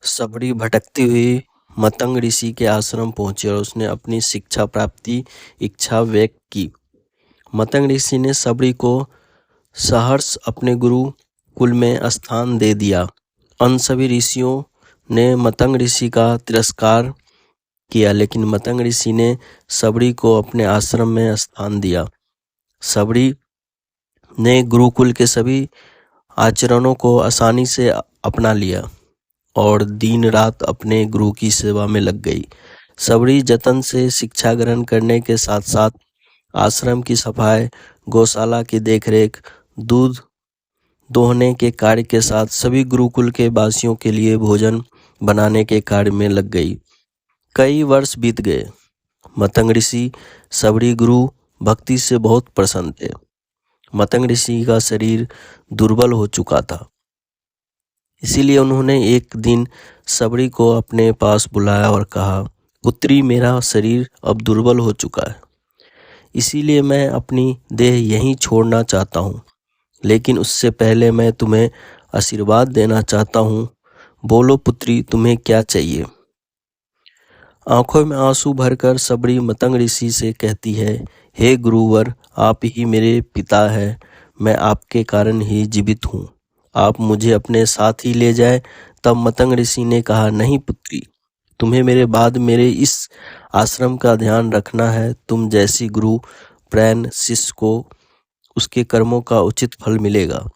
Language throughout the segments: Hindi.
सबरी भटकती हुई मतंग ऋषि के आश्रम पहुंची और उसने अपनी शिक्षा प्राप्ति इच्छा व्यक्त की। मतंग ऋषि ने सबरी को सहर्ष अपने गुरु कुल में स्थान दे दिया। अन्य सभी ऋषियों ने मतंग ऋषि का तिरस्कार किया, लेकिन मतंग ऋषि ने सबरी को अपने आश्रम में स्थान दिया। सबरी ने गुरुकुल के सभी आचरणों को आसानी से अपना लिया और दिन रात अपने गुरु की सेवा में लग गई। सबरी जतन से शिक्षा ग्रहण करने के साथ साथ आश्रम की सफाई, गौशाला की देखरेख, दूध दोहने के कार्य के साथ सभी गुरुकुल के वासियों के लिए भोजन बनाने के कार्य में लग गई। कई वर्ष बीत गए। मतंग ऋषि सबरी गुरु भक्ति से बहुत प्रसन्न थे। मतंग ऋषि का शरीर दुर्बल हो चुका था, इसीलिए उन्होंने एक दिन सबरी को अपने पास बुलाया और कहा, पुत्री, मेरा शरीर अब दुर्बल हो चुका है, इसीलिए मैं अपनी देह यहीं छोड़ना चाहता हूँ, लेकिन उससे पहले मैं तुम्हें आशीर्वाद देना चाहता हूँ। बोलो पुत्री, तुम्हें क्या चाहिए? आंखों में आंसू भरकर सबरी मतंग ऋषि से कहती है, हे गुरुवर, आप ही मेरे पिता हैं, मैं आपके कारण ही जीवित हूँ, आप मुझे अपने साथ ही ले जाए। तब मतंग ऋषि ने कहा, नहीं पुत्री, तुम्हें मेरे बाद मेरे इस आश्रम का ध्यान रखना है। तुम जैसी गुरु प्रैन शिष्य को उसके कर्मों का उचित फल मिलेगा।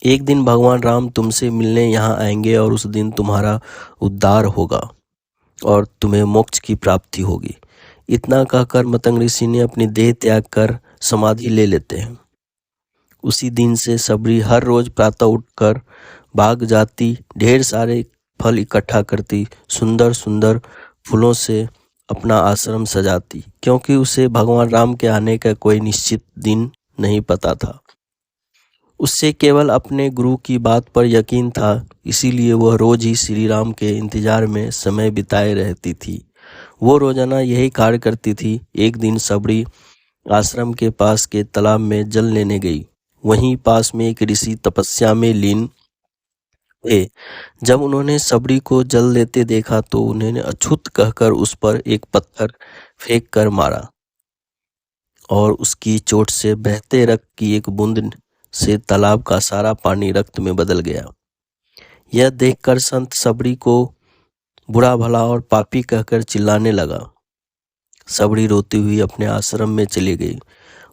एक दिन भगवान राम तुमसे मिलने यहाँ आएंगे और उस दिन तुम्हारा उद्धार होगा और तुम्हें मोक्ष की प्राप्ति होगी। इतना कहकर मतंग ऋषि ने अपनी देह त्याग कर समाधि ले लेते हैं। उसी दिन से सबरी हर रोज प्रातः उठकर बाग जाती, ढेर सारे फल इकट्ठा करती, सुंदर सुंदर फूलों से अपना आश्रम सजाती, क्योंकि उसे भगवान राम के आने का कोई निश्चित दिन नहीं पता था। उससे केवल अपने गुरु की बात पर यकीन था, इसीलिए वह रोज ही श्री राम के इंतजार में समय बिताए रहती थी। वो रोजाना यही कार्य करती थी। एक दिन सबरी आश्रम के पास के तालाब में जल लेने गई। वहीं पास में एक ऋषि तपस्या में लीन थे। जब उन्होंने सबरी को जल लेते देखा तो उन्होंने अछूत कहकर उस पर एक पत्थर फेंक कर मारा और उसकी चोट से बहते रक्त की एक बूंद से तालाब का सारा पानी रक्त में बदल गया। यह देखकर संत सबरी को बुरा भला और पापी कहकर चिल्लाने लगा। सबरी रोती हुई अपने आश्रम में चली गई।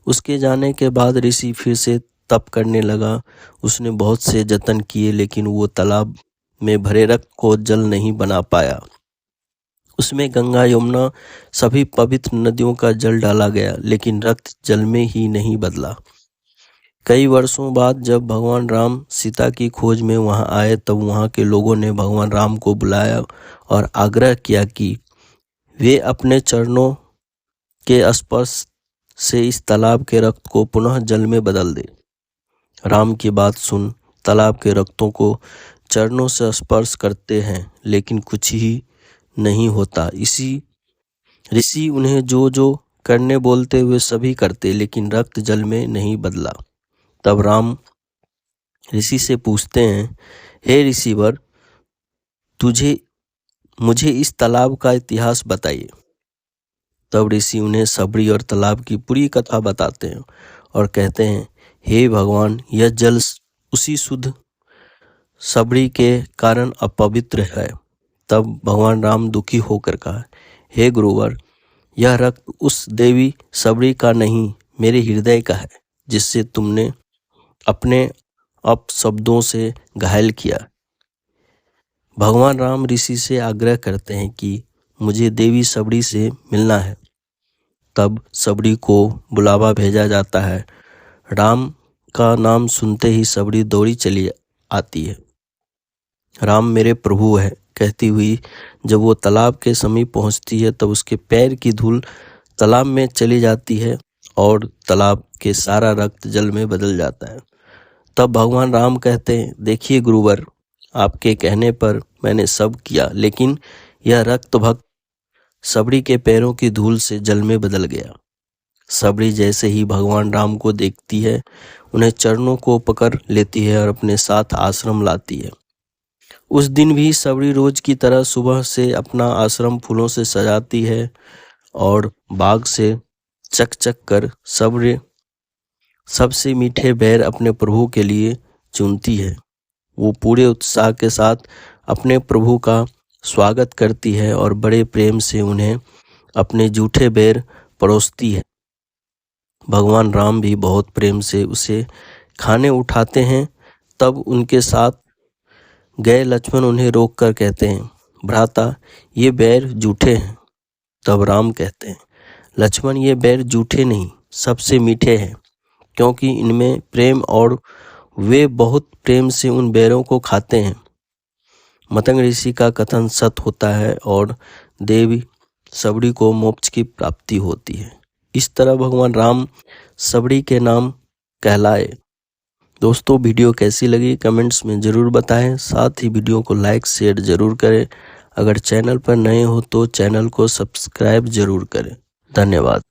उसके जाने के बाद ऋषि फिर से तप करने लगा। उसने बहुत से जतन किए, लेकिन वो तालाब में भरे रक्त को जल नहीं बना पाया। उसमें गंगा, यमुना, सभी पवित्र नदियों का जल डाला गया, लेकिन रक्त जल में ही नहीं बदला। कई वर्षों बाद जब भगवान राम सीता की खोज में वहां आए, तब वहां के लोगों ने भगवान राम को बुलाया और आग्रह किया कि वे अपने चरणों के स्पर्श से इस तालाब के रक्त को पुनः जल में बदल दे। राम की बात सुन तालाब के रक्तों को चरणों से स्पर्श करते हैं, लेकिन कुछ ही नहीं होता। इसी ऋषि उन्हें जो जो करने बोलते हुए सभी करते, लेकिन रक्त जल में नहीं बदला। तब राम ऋषि से पूछते हैं, हे ऋषिवर, मुझे इस तालाब का इतिहास बताइए। तब ऋषि उन्हें सबरी और तालाब की पूरी कथा बताते हैं और कहते हैं, हे भगवान, यह जल उसी शुद्ध सबरी के कारण अपवित्र है। तब भगवान राम दुखी होकर कहा, हे गुरुवर, यह रक्त उस देवी सबरी का नहीं, मेरे हृदय का है, जिससे तुमने अपने अपशब्दों से घायल किया। भगवान राम ऋषि से आग्रह करते हैं कि मुझे देवी सबरी से मिलना है। तब सबरी को बुलावा भेजा जाता है। राम का नाम सुनते ही सबरी दौड़ी चली आती है। राम मेरे प्रभु है कहती हुई जब वो तालाब के समीप पहुंचती है, तब उसके पैर की धूल तालाब में चली जाती है और तालाब के सारा रक्त जल में बदल जाता है। तब भगवान राम कहते हैं, देखिए गुरुवर, आपके कहने पर मैंने सब किया, लेकिन यह रक्त भक्त सबरी के पैरों की धूल से जल में बदल गया। सबरी जैसे ही भगवान राम को देखती है, उन्हें चरणों को पकड़ लेती है और अपने साथ आश्रम लाती है। उस दिन भी सबरी रोज की तरह सुबह से अपना आश्रम फूलों से सजाती है और बाग से चक कर सबसे मीठे बैर अपने प्रभु के लिए चुनती है। वो पूरे उत्साह के साथ अपने प्रभु का स्वागत करती है और बड़े प्रेम से उन्हें अपने जूठे बैर परोसती है। भगवान राम भी बहुत प्रेम से उसे खाने उठाते हैं। तब उनके साथ गए लक्ष्मण उन्हें रोक कर कहते हैं, भ्राता ये बैर जूठे हैं। तब राम कहते हैं, लक्ष्मण ये बैर जूठे नहीं सबसे मीठे हैं, क्योंकि इनमें प्रेम और वे बहुत प्रेम से उन बैरों को खाते हैं। मतंग ऋषि का कथन सत्य होता है और देवी सबड़ी को मोक्ष की प्राप्ति होती है। इस तरह भगवान राम सबड़ी के नाम कहलाए। दोस्तों वीडियो कैसी लगी कमेंट्स में ज़रूर बताएं। साथ ही वीडियो को लाइक शेयर ज़रूर करें। अगर चैनल पर नए हो तो चैनल को सब्सक्राइब ज़रूर करें। धन्यवाद।